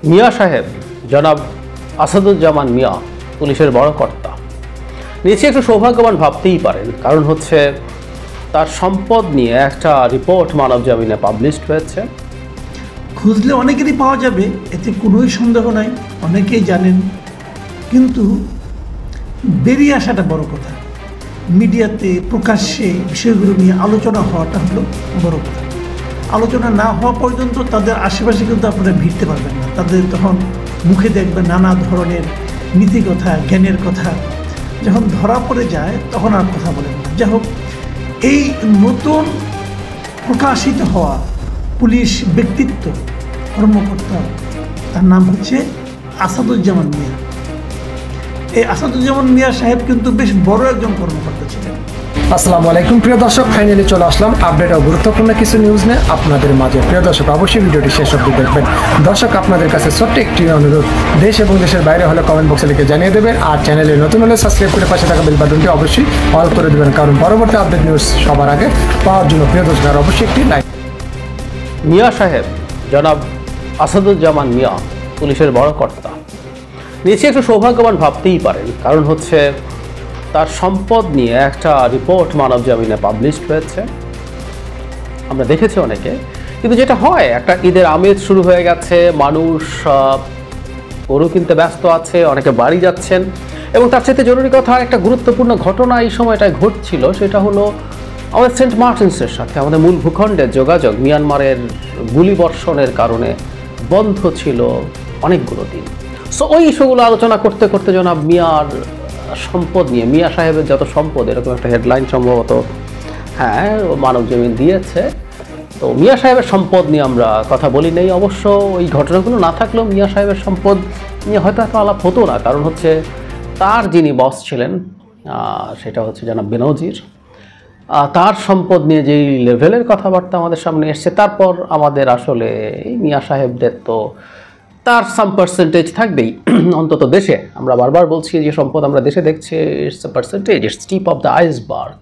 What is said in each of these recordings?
মিয়া সাহেব জনাব আসাদুজ্জামান মিয়া পুলিশের বড় কর্তা নিশ্চয়ই একটু সৌভাগ্যবান ভাবতেই পারেন, কারণ হচ্ছে তার সম্পদ নিয়ে একটা রিপোর্ট মানবজমিনে পাবলিশড হয়েছে। খুঁজলে অনেকেরই পাওয়া যাবে, এতে কোনোই সন্দেহ নাই, অনেকেই জানেন, কিন্তু বেরিয়ে আসাটা বড় কথা। মিডিয়াতে প্রকাশ্যে বিষয়গুলো নিয়ে আলোচনা হওয়াটা হলো বড় কথা। আলোচনা না হওয়া পর্যন্ত তাদের আশেপাশে কিন্তু আপনারা ভিড়তে পারবেন না। তাদের তখন মুখে দেখবেন নানা ধরনের নীতি কথা, জ্ঞানের কথা। যখন ধরা পড়ে যায় তখন আর কথা বলেন না। যাই হোক, এই নতুন প্রকাশিত হওয়া পুলিশ ব্যক্তিত্ব কর্মকর্তা, তার নাম হচ্ছে আসাদুজ্জামান মিয়া। এই আসাদুজ্জামান মিয়া সাহেব কিন্তু বেশ বড় একজন কর্মকর্তা ছিলেন। আসসালামু আলাইকুম প্রিয় দর্শক, ফাইনালি চলে আসলাম আপডেট ও গুরুত্বপূর্ণ কিছু নিউজ নিয়ে আপনাদের মাঝে। প্রিয় দর্শক, অবশ্যই ভিডিওটি শেষ অবধি দেখবেন। দর্শক, আপনাদের কাছে ছোট্ট একটি অনুরোধ, দেশ এবং দেশের বাইরে হলে কমেন্ট বক্সে লিখে জানিয়ে দেবেন, আর চ্যানেলে নতুন হলে সাবস্ক্রাইব করে পাশে থাকা বেল বাটনটি অবশ্যই অল করে দেবেন, কারণ পরবর্তী আপডেট নিউজ সবার আগে পাওয়ার জন্য। প্রিয় দর্শক, আর অবশ্যই একটি লাইক। মিয়া সাহেব জনাব আসাদুজ্জামান মিয়া পুলিশের বড় কর্তা নিশ্চয়ই একটু সৌভাগ্যবান ভাবতেই পারেন, কারণ হচ্ছে তার সম্পদ নিয়ে একটা রিপোর্ট মানবজমিনে পাবলিশড হয়েছে। আমরা দেখেছি অনেকে, কিন্তু যেটা হয়, একটা ঈদের আমেজ শুরু হয়ে গেছে, মানুষ গরু কিনতে ব্যস্ত আছে, অনেকে বাড়ি যাচ্ছেন, এবং তার চাইতে জরুরি কথা, একটা গুরুত্বপূর্ণ ঘটনা এই সময়টায় ঘটছিল। সেটা হলো আমাদের সেন্ট মার্টিনসের সাথে আমাদের মূল ভূখণ্ডের যোগাযোগ মিয়ানমারের গুলিবর্ষণের কারণে বন্ধ ছিল অনেকগুলো দিন। সো ওই ইস্যুগুলো আলোচনা করতে করতে জনাব মিয়ার সম্পদ নিয়ে, মিয়া সাহেবের যত সম্পদ, এরকম একটা হেডলাইন সম্ভবত মানবজমিন দিয়েছে। তো মিয়া সাহেবের সম্পদ নিয়ে আমরা কথা বলি নেই। অবশ্য ওই ঘটনাগুলো না থাকলেও মিয়া সাহেবের সম্পদ নিয়ে হয়তো এত আলাপ হতো না, কারণ হচ্ছে তার যিনি বস ছিলেন সেটা হচ্ছে জনাব বেনজির, তার সম্পদ নিয়ে যেই লেভেলের কথাবার্তা আমাদের সামনে এসছে, তারপর আমাদের আসলে মিয়া সাহেবদের তো তার সাম পার্সেন্টেজ থাকবেই অন্তত দেশে। আমরা বারবার বলছি যে সম্পদ আমরা দেশে দেখছি, it's a percentage, it's tip of the iceberg.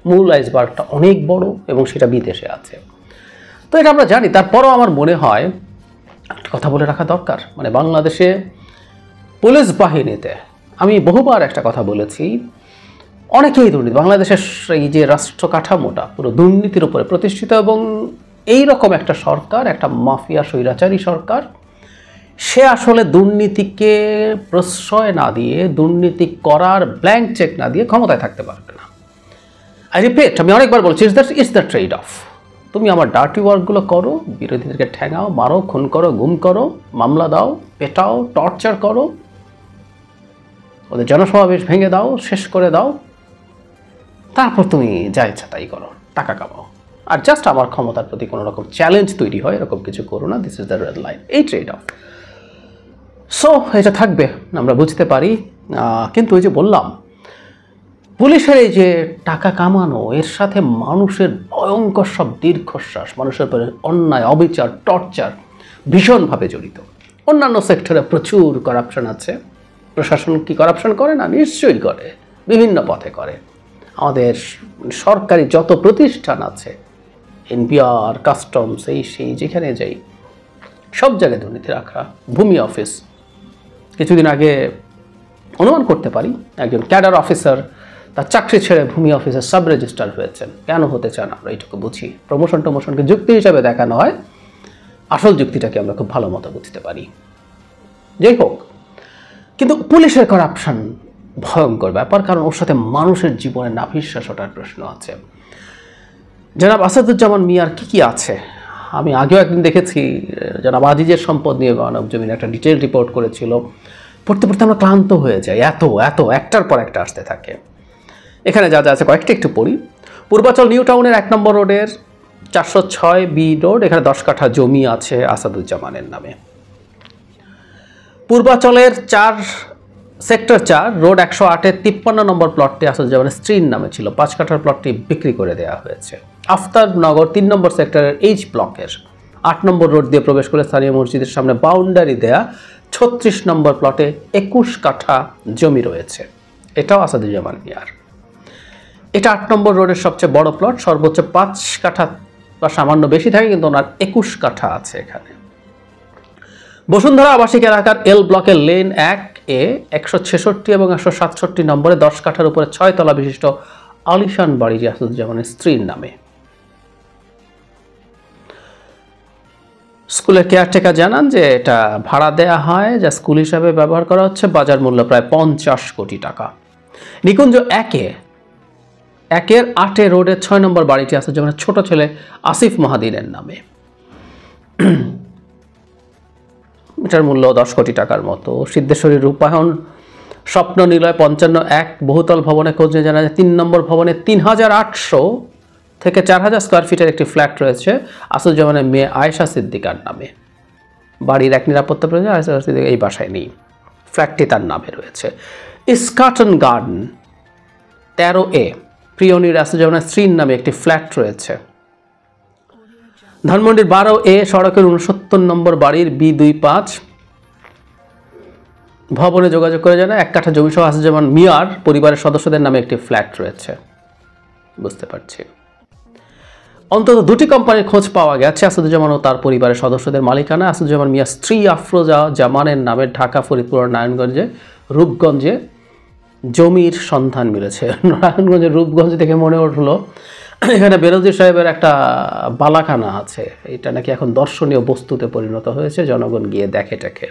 মূল আইসবার্গটা অনেক বড় এবং সেটা বিদেশে আছে। তো এটা আমরা জানি। তারপরও আমার মনে হয় একটা কথা বলে রাখা দরকার, মানে বাংলাদেশে পুলিশ বাহিনীতে আমি বহুবার একটা কথা বলেছি, অনেকেই দুর্নীতি। বাংলাদেশের এই যে রাষ্ট্র কাঠামোটা পুরো দুর্নীতির উপরে প্রতিষ্ঠিত, এবং এই রকম একটা সরকার, একটা মাফিয়া স্বৈরাচারী সরকার, সে আসলে দুর্নীতিকে প্রশ্রয় না দিয়ে, দুর্নীতি করার ব্ল্যাঙ্ক চেক না দিয়ে ক্ষমতায় থাকতে পারবে না। আই রিপিট, আমি অনেকবার বলছি, ইটস দ্য ট্রেড অফ। তুমি আমার ডার্টি ওয়ার্কগুলো করো, বিরোধীদেরকে ঠ্যাঙাও, মারো, খুন করো, গুম করো, মামলা দাও, পেটাও, টর্চার করো, ওদের জনসমাবেশ ভেঙে দাও, শেষ করে দাও, তারপর তুমি যা ইচ্ছা তাই করো, টাকা কামাও, আর জাস্ট আমার ক্ষমতার প্রতি কোনো রকম চ্যালেঞ্জ তৈরি হয় এরকম কিছু করো না। This is the red line, এই ট্রেড অফ। সো এটা থাকবে, আমরা বুঝতে পারি। কিন্তু ওই যে বললাম, পুলিশের এই যে টাকা কামানো, এর সাথে মানুষের ভয়ঙ্কর সব দীর্ঘশ্বাস, মানুষের উপরে অন্যায়, অবিচার, টর্চার ভীষণভাবে জড়িত। অন্যান্য সেক্টরে প্রচুর কারাপশন আছে। প্রশাসন কি কারাপশন করে না? নিশ্চয়ই করে, বিভিন্ন পথে করে। আমাদের সরকারি যত প্রতিষ্ঠান আছে, এনপিআর, কাস্টমস, এই সেই, যেখানে যাই সব জায়গায় দুর্নীতি রাখা। ভূমি অফিস, কিছুদিন আগে অনুমান করতে পারি একজন ক্যাডার অফিসার তার চাকরি ছেড়ে ভূমি অফিসের সাব রেজিস্ট্রার হয়েছেন। কেন হতে চান আমরা এইটুকু বুঝি। প্রমোশনকে যুক্তি হিসাবে দেখানো হয়, আসল যুক্তিটাকে আমরা খুব ভালো মতো বুঝতে পারি। যাই হোক, কিন্তু পুলিশের কারাপশন ভয়ঙ্কর ব্যাপার, কারণ ওর সাথে মানুষের জীবনে নাভিশ্বাস ওঠার প্রশ্ন আছে। জনাব আসাদুজ্জামান মিয়ার কি আছে, আমি আগেও একদিন দেখেছি, জনাব আজিজের সম্পদ নিয়ে মানবজমিন একটা ডিটেল রিপোর্ট করেছিল। পড়তে পড়তে আমরা ক্লান্ত হয়ে যাই, এত একটার পর একটা আসতে থাকে। এখানে যা যা আছে কয়েকটা একটু পড়ি। পূর্বাচল নিউ টাউনের 1 নম্বর রোডের 406 বি রোড, এখানে 10 কাঠা জমি আছে আসাদুজ্জামানের নামে। পূর্বাচলের সেক্টর 4 রোড 108-এর 53 নম্বর প্লটটি আসাদুজ্জামানের স্ত্রীর নামে ছিল। 5 কাঠার প্লটটি বিক্রি করে দেওয়া হয়েছে। আফতাবনগর 3 নম্বর সেক্টরের এইচ ব্লকের 8 নম্বর রোড দিয়ে প্রবেশ করে স্থানীয় মসজিদের সামনে বাউন্ডারি দেয়া 36 নম্বর প্লটে 21 কাঠা জমি রয়েছে, এটাও আসাদুজ্জামান মিয়ার। এটা 8 নম্বর রোডের সবচেয়ে বড় প্লট, সর্বোচ্চ 5 কাঠা বা সামান্য বেশি থাকে, কিন্তু ওনার 21 কাঠা আছে এখানে। বসুন্ধরা আবাসিক এলাকার এল ব্লকের লেন 1-এ 166 এবং 167 নম্বরে 10 কাঠার উপরে 6 তলা বিশিষ্ট আলিশান বাড়ি আসাদুজ্জামানের স্ত্রীর নামে। স্কুলের কেয়ারটেকার জানান যে এটা ভাড়া দেয়া হয়, যা স্কুল হিসাবে ব্যবহার করা হচ্ছে। বাজার মূল্য প্রায় 50 কোটি টাকা। নিকুঞ্জ 1-এর 8 রোডের 6 নম্বর বাড়িটি আসাদুজ্জামানের ছোট ছেলে আসিফ মাহাদিনের নামে। এটার মূল্য 10 কোটি টাকার মতো। সিদ্ধেশ্বরী রূপায়ণ স্বপ্ন নিলয় 55-1 বহুতল ভবনে খোঁজ নিয়ে জানা যায় 3 নম্বর ভবনে 3800 থেকে 4000 স্কোয়ার ফিটের একটি ফ্ল্যাট রয়েছে আসাদুজ্জামানের মেয়ে আয়েশা সিদ্দিকার নামে। বাড়ির এক নিরাপত্তা প্রয়োজন, আয়েশা সিদ্দিকা এই বাসায় নেই, ফ্ল্যাটটি তার নামে রয়েছে। ইস্কাটন গার্ডেন 13-এ প্রিয়নীর আসাদুজ্জামানের স্ত্রীর নামে একটি ফ্ল্যাট রয়েছে। ধানমন্ডির 12-এ সড়কের 69 নম্বর বাড়ির B25 ভবনে যোগাযোগ করে জানায় 1 কাঠা জমি সহ আসাদুজ্জামান মিয়ার পরিবারের সদস্যদের নামে একটি ফ্ল্যাট রয়েছে। বুঝতে পারছি অন্তত 2টি কোম্পানির খোঁজ পাওয়া গেছে আসাদুজ্জামান ও তার পরিবারের সদস্যদের মালিকানা। আসাদুজ্জামান মিয়ার স্ত্রী আফরোজা জামানের নামে ঢাকা, ফরিদপুর, নারায়ণগঞ্জে, রূপগঞ্জে জমির সন্ধান মিলেছে। নারায়ণগঞ্জের রূপগঞ্জ থেকে মনে উঠলো এখানে বেরোজির সাহেবের একটা বালাখানা আছে, এটা নাকি এখন দর্শনীয় বস্তুতে পরিণত হয়েছে, জনগণ গিয়ে দেখে টেকে।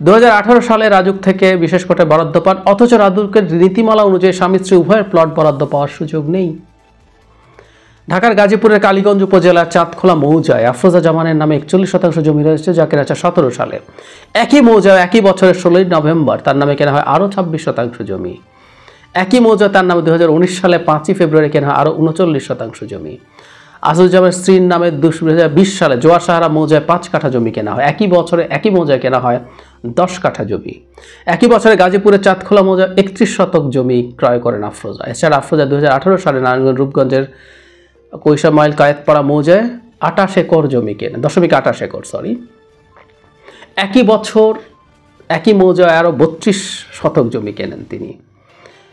2018 সালে রাজুক থেকে বিশেষ কোটে বরাদ্দ পান, অথচ রাজুকের নীতিমালা অনুযায়ী স্বামী স্ত্রী উভয়ের প্লট বরাদ্দ পাওয়ার সুযোগ নেই। ঢাকার গাজীপুরের কালীগঞ্জ উপজেলার চাঁদখোলা মৌজায় আফরোজা জামানের নামে 41% জমি রয়েছে, যা কেনা হয়েছে 17 সালে। একই মৌজায় একই বছরের 16 নভেম্বর তার নামে কেনা হয় আরও 26% জমি। একই মৌজা তার নামে 2019 সালে 5 ফেব্রুয়ারি কেনা হয় আরও 39% জমি। আসাদুজ্জামানের স্ত্রীর নামে 2020 সালে জোয়ার সাহারা মৌজায় 5 কাঠা জমি কেনা হয়। একই বছরে একই মৌজায় কেনা হয় 10 কাঠা জমি। একই বছরে গাজীপুরের চাঁদখোলা মৌজায় 31 শতক জমি ক্রয় করেন আফরোজা। এছাড়া আফরোজা 2018 সালে নারায়ণগঞ্জ রূপগঞ্জের কৈশা মাইল কায়েতপাড়া মৌজায় 28 একর জমি কেনেন, 0.28 একর সরি। একই বছর একই মৌজায় আরও 32 শতক জমি কেনেন তিনি।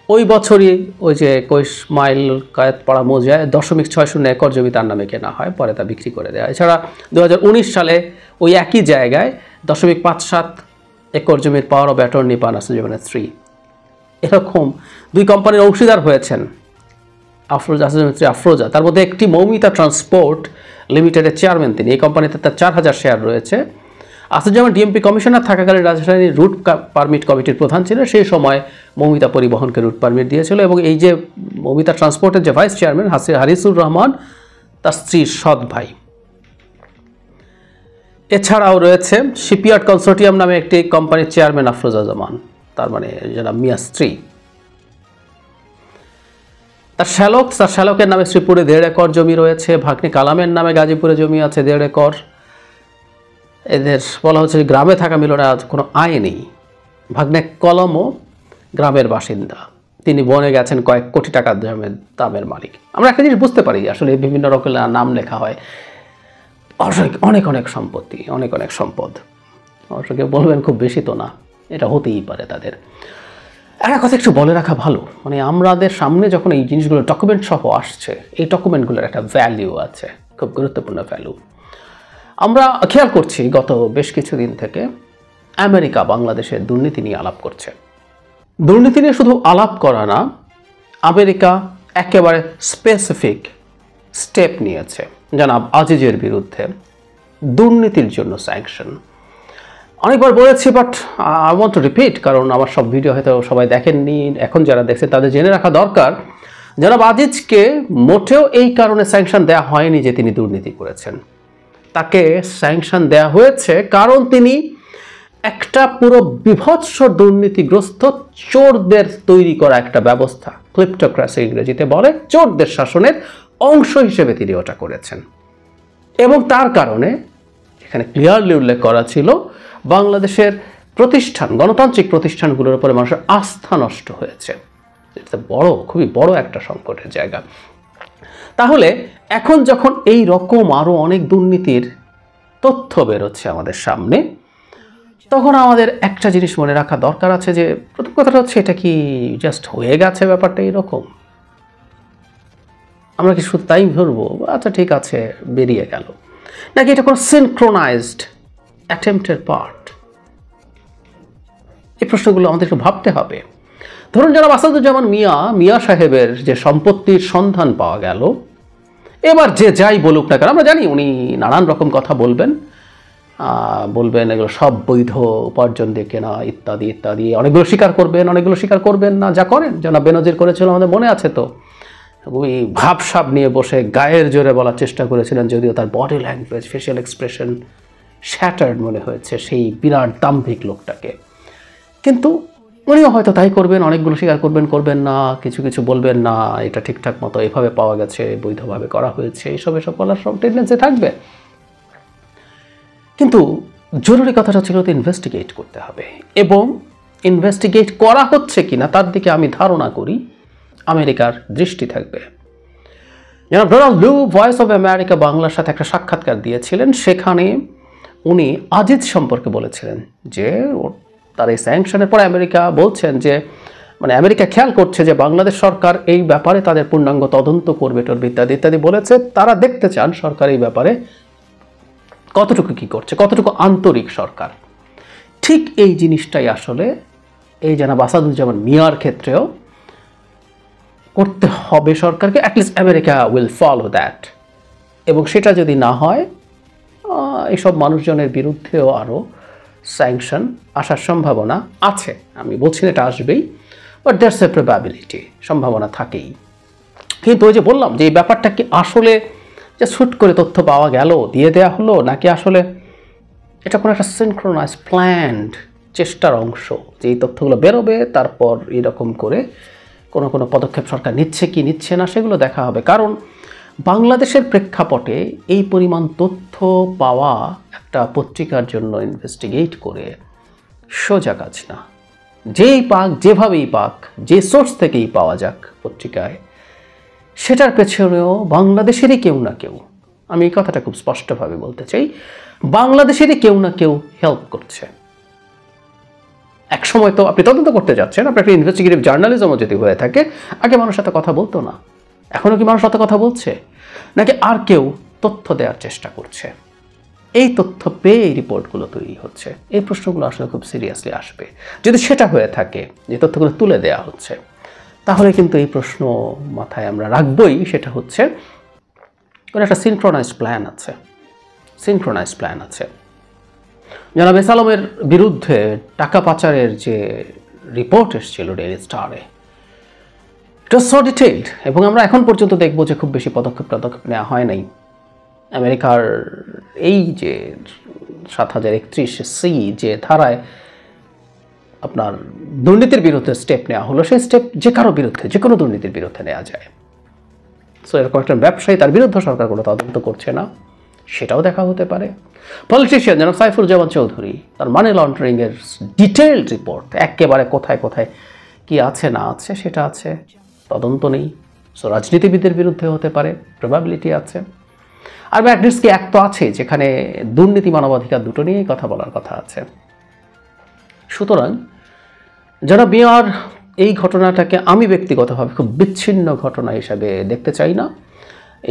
ওই বছরই ওই যে কৈশ মাইল কায়েতপাড়া মৌজায় 0.60 একর জমি তার নামে কেনা হয়, পরে তা বিক্রি করে দেওয়া। এছাড়া 2019 সালে ওই একই জায়গায় 0.57 একর জমির পাওয়ার অফ অ্যাটর্নি পান আসাদুজ্জামানের স্ত্রী। এরকম 2 কোম্পানির অংশীদার হয়েছেন আফরোজা, আসাদুজ্জামানের স্ত্রী আফরোজা। তার মধ্যে একটি মৌমিতা ট্রান্সপোর্ট লিমিটেডের চেয়ারম্যান তিনি। এই কোম্পানিতে তার 4000 শেয়ার রয়েছে। আসাদুজ্জামান ডিএমপি কমিশনার থাকাকালীন রাজধানী রুট পারমিট কমিটির প্রধান ছিলেন। সেই সময় মৌমিতা পরিবহনকে রুট পারমিট দিয়েছিল এবং এই যে মৌমিতা ট্রান্সপোর্টের যে ভাইস চেয়ারম্যান হারিসুর রহমান তার স্ত্রীর সৎ ভাই। এছাড়াও রয়েছে শিপইয়ার্ড কনসোর্টিয়াম নামে একটি কোম্পানির চেয়ারম্যান আফরোজা জামান, তার মানে জনাব মিয়া স্ত্রী। তার শ্যালকের নামে শ্রীপুরে 1.5 একর জমি রয়েছে। ভাগ্নে কালামের নামে গাজীপুরে জমি আছে 1.5 একর। এদের বলা হচ্ছে গ্রামে থাকা মিলনে আজ কোনো আয় নেই। ভাগ্নে কলমও গ্রামের বাসিন্দা, তিনি বনে গেছেন কয়েক কোটি টাকা দামের মালিক। আমরা একটা জিনিস বুঝতে পারি, আসলে বিভিন্ন রকমের নাম লেখা হয়, অনেক অনেক সম্পত্তি, অনেক অনেক সম্পদ। অবশ্য কেউ বলবেন খুব বেশি তো না, এটা হতেই পারে তাদের। একটা কথা একটু বলে রাখা ভালো, মানে আমাদের সামনে যখন এই জিনিসগুলো ডকুমেন্ট সহ আসছে, এই ডকুমেন্টগুলোর একটা ভ্যালু আছে, খুব গুরুত্বপূর্ণ ভ্যালু। আমরা খেয়াল করছি গত বেশ কিছুদিন থেকে আমেরিকা বাংলাদেশের দুর্নীতি নিয়ে আলাপ করছে। দুর্নীতি নিয়ে শুধু আলাপ করা না, আমেরিকা একেবারে স্পেসিফিক স্টেপ নিয়েছে জনাব আজিজের বিরুদ্ধে দুর্নীতির জন্য স্যাংশন। অনেকবার বলেছি, but I want to repeat, কারণ আমার সব ভিডিও হয়তো সবাই দেখেননি, এখন যারা দেখছে তাদের জেনে রাখা দরকার। জনাব আজিজকে মোটেও এই কারণে স্যাংশন দেওয়া হয়নি যে তিনি দুর্নীতি করেছেন। তাকে স্যাংশন দেওয়া হয়েছে কারণ তিনি একটা পুরো বিভৎস দুর্নীতিগ্রস্ত চোরদের তৈরি করা একটা ব্যবস্থা, ক্লিপ্টোক্রাসি ইংরেজিতে বলে, চোরদের শাসনের অংশ হিসেবে তিনি ওটা করেছেন। এবং তার কারণে এখানে ক্লিয়ারলি উল্লেখ করা ছিল বাংলাদেশের প্রতিষ্ঠান, গণতান্ত্রিক প্রতিষ্ঠানগুলোর উপরে মানুষের আস্থা নষ্ট হয়েছে। এটা খুবই বড় একটা সংকটের জায়গা। তাহলে এখন যখন এই রকম আরও অনেক দুর্নীতির তথ্য বেরোচ্ছে আমাদের সামনে, তখন আমাদের একটা জিনিস মনে রাখা দরকার আছে যে প্রথম কথাটা হচ্ছে, এটা কি জাস্ট হয়ে গেছে ব্যাপারটা এরকম? আমরা কি শুধু তাই ধরবো, আচ্ছা ঠিক আছে বেরিয়ে গেল, নাকি এটা কোনো সিনক্রোনাইজড অ্যাটেম্পটের পার্ট? এই প্রশ্নগুলো আমাদেরকে ভাবতে হবে। ধরুন জনাব আসাদুজ্জামান মিয়া সাহেবের যে সম্পত্তির সন্ধান পাওয়া গেল, এবার যে যাই বলুক না কেন, আমরা জানি উনি নানান রকম কথা বলবেন এগুলো সব বৈধ উপার্জন দিয়ে কেনা ইত্যাদি ইত্যাদি। অনেকগুলো স্বীকার করবেন, অনেকগুলো স্বীকার করবেন না, যা করেন জনাব বেনজির করেছিল আমাদের মনে আছে তো। ওই ভাবসাব নিয়ে বসে গায়ের জোরে বলার চেষ্টা করেছিলেন, যদিও তার body language, facial expression shattered মনে হয়েছে সেই বিরাট দাম্ভিক লোকটাকে। কিন্তু উনিও হয়তো তাই করবেন, অনেকগুলো স্বীকার করবেন না, কিছু কিছু বলবেন না, এটা ঠিকঠাক মতো এভাবে পাওয়া গেছে, বৈধভাবে করা হয়েছে, এসব বলার সব টেন্ডেন্সি থাকবে। কিন্তু জরুরি কথাটা ছিল তো ইনভেস্টিগেট করতে হবে, এবং ইনভেস্টিগেট করা হচ্ছে কিনা তার দিকে আমি ধারণা করি আমেরিকার দৃষ্টি থাকবে। জনাব ডোনাল্ড লু ভয়েস অফ আমেরিকা বাংলার সাথে একটা সাক্ষাৎকার দিয়েছিলেন, সেখানে উনি আজিজ সম্পর্কে বলেছিলেন যে তার এই স্যাংশনের পরে আমেরিকা বলছেন যে আমেরিকা খেয়াল করছে যে বাংলাদেশ সরকার এই ব্যাপারে তাদের পূর্ণাঙ্গ তদন্ত করবে ইত্যাদি ইত্যাদি বলেছে। তারা দেখতে চান সরকার এই ব্যাপারে কতটুকু কি করছে, কতটুকু আন্তরিক সরকার। ঠিক এই জিনিসটাই আসলে এই জনাব আসাদুজ্জামান মিয়ার ক্ষেত্রেও করতে হবে সরকারকে। At least America will follow that, এবং সেটা যদি না হয় এইসব মানুষজনের বিরুদ্ধেও আরও স্যাংশন আসার সম্ভাবনা আছে। আমি বলছি না এটা আসবেই, বাট দ্যাটস এ প্রবাবিলিটি, সম্ভাবনা থাকেই। কিন্তু ওই যে বললাম যে এই ব্যাপারটা কি আসলে যে শুট করে তথ্য পাওয়া গেল দিয়ে দেওয়া হলো, নাকি আসলে এটা কোনো একটা সিনক্রোনাইজ প্ল্যান্ড চেষ্টার অংশ যে এই তথ্যগুলো বেরোবে, তারপর এরকম করে কোনো পদক্ষেপ সরকার নিচ্ছে কি নিচ্ছে না সেগুলো দেখা হবে। কারণ বাংলাদেশের প্রেক্ষাপটে এই পরিমাণ তথ্য পাওয়া একটা পত্রিকার জন্য ইনভেস্টিগেট করে সোজা কাজ না। যেই পাক, যেভাবেই পাক, যে সোর্স থেকেই পাওয়া যাক পত্রিকায়, সেটার পেছনেও বাংলাদেশেরই কেউ না কেউ, আমি এই কথাটা খুব স্পষ্টভাবে বলতে চাই, বাংলাদেশেরই কেউ না কেউ হেল্প করছে। এক সময় তো আপনি তদন্ত করতে যাচ্ছেন, আপনি একটা ইনভেস্টিগেটিভ জার্নালিজমও যদি হয়ে থাকে, আগে মানুষ সাথে কথা বলতো না, এখনও কি মানুষ সাথে কথা বলছে, নাকি আর কেউ তথ্য দেওয়ার চেষ্টা করছে? এই তথ্য পেয়ে এই রিপোর্টগুলো তৈরি হচ্ছে। এই প্রশ্নগুলো আসলে খুব সিরিয়াসলি আসবে। যদি সেটা হয়ে থাকে, যে তথ্যগুলো তুলে দেওয়া হচ্ছে, তাহলে কিন্তু এই প্রশ্ন মাথায় আমরা রাখবই, সেটা হচ্ছে কোনো একটা সিনক্রোনাইজড প্ল্যান আছে। জনাব এস আলমের বিরুদ্ধে টাকা পাচারের যে রিপোর্ট এসেছিল ডেইলি স্টারে, ইট ওয়াজ সো ডিটেইলড, এবং আমরা এখন পর্যন্ত দেখব যে খুব বেশি পদক্ষেপ নেওয়া হয় নাই। আমেরিকার এই যে 7031C যে ধারায় আপনার দুর্নীতির বিরুদ্ধে স্টেপ নেওয়া হলো, সেই স্টেপ যে কারো বিরুদ্ধে, যে কোনো দুর্নীতির বিরুদ্ধে নেওয়া যায়। সো এরকম একটা ব্যবসায়ী, তার বিরুদ্ধে সরকার কোনো তদন্ত করছে না, সেটাও দেখা হতে পারে। পলিটিশিয়ান যেন সাইফুজ্জামান চৌধুরী, তার মানি লন্ডারিংয়ের ডিটেইলড রিপোর্ট, একেবারে কোথায় কোথায় কি আছে না আছে সেটা আছে, তদন্ত নেই। সো রাজনীতিবিদের বিরুদ্ধে হতে পারে, প্রবাবিলিটি আছে। আর ম্যাগনিটস্কি অ্যাক্ট তো আছে, যেখানে দুর্নীতি, মানবাধিকার দুটো নিয়েই কথা বলার কথা আছে। সুতরাং যারা মিয়ার এই ঘটনাটাকে আমি ব্যক্তিগতভাবে খুব বিচ্ছিন্ন ঘটনা হিসাবে দেখতে চাই না,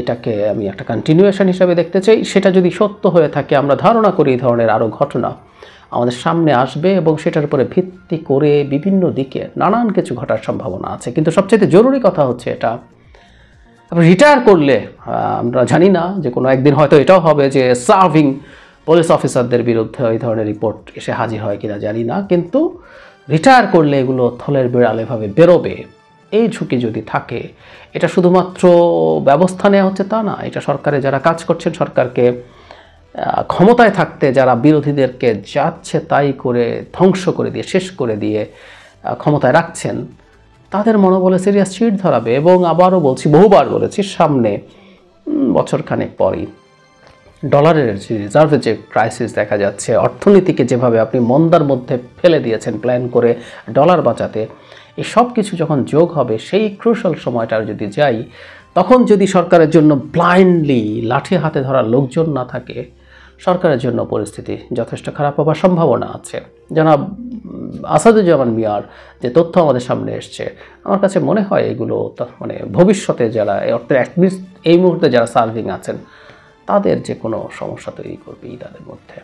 এটাকে আমি একটা কন্টিনিউয়েশন হিসাবে দেখতে চাই। সেটা যদি সত্য হয়ে থাকে, আমরা ধারণা করি এই ধরনের আরও ঘটনা আমাদের সামনে আসবে, এবং সেটার উপরে ভিত্তি করে বিভিন্ন দিকে নানান কিছু ঘটার সম্ভাবনা আছে। কিন্তু সবচেয়ে জরুরি কথা হচ্ছে এটা, রিটায়ার করলে আমরা জানি না যে কোনো একদিন হয়তো এটাও হবে যে সার্ভিং পুলিশ অফিসারদের বিরুদ্ধে ওই ধরনের রিপোর্ট এসে হাজির হয় কিনা জানি না, কিন্তু রিটায়ার করলে এগুলো থলের বিড়াল এভাবে বেরোবে, এই ঝুঁকি যদি থাকে, এটা শুধুমাত্র ব্যবস্থা নেওয়া হচ্ছে তা না, এটা সরকারে যারা কাজ করছেন, সরকারকে ক্ষমতায় থাকতে যারা বিরোধীদেরকে যাচ্ছে তাই করে ধ্বংস করে দিয়ে, শেষ করে দিয়ে ক্ষমতায় রাখছেন, তাদের মনোবলে সিরিয়াস চিড় ধরাবে। এবং আবারও বলছি, বহুবার বলেছি, সামনে বছরখানেক পরই ডলারের যে রিজার্ভের যে ক্রাইসিস দেখা যাচ্ছে, অর্থনীতিকে যেভাবে আপনি মন্দার মধ্যে ফেলে দিয়েছেন প্ল্যান করে ডলার বাঁচাতে, এই সব কিছু যখন যোগ হবে, সেই ক্রুশাল সময়টার যদি যাই, তখন যদি সরকারের জন্য ব্লাইন্ডলি লাঠি হাতে ধরা লোকজন না থাকে, সরকারের জন্য পরিস্থিতি যথেষ্ট খারাপ হবার সম্ভাবনা আছে। জনাব আসাদুজ্জামান মিয়ার যে তথ্য আমাদের সামনে এসছে, আমার কাছে মনে হয় এগুলো ভবিষ্যতে যারা অ্যাটলিস্ট এই মুহূর্তে যারা সার্ভিং আছেন, তাদের যে কোনো সমস্যা তৈরি করবেই তাদের মধ্যে।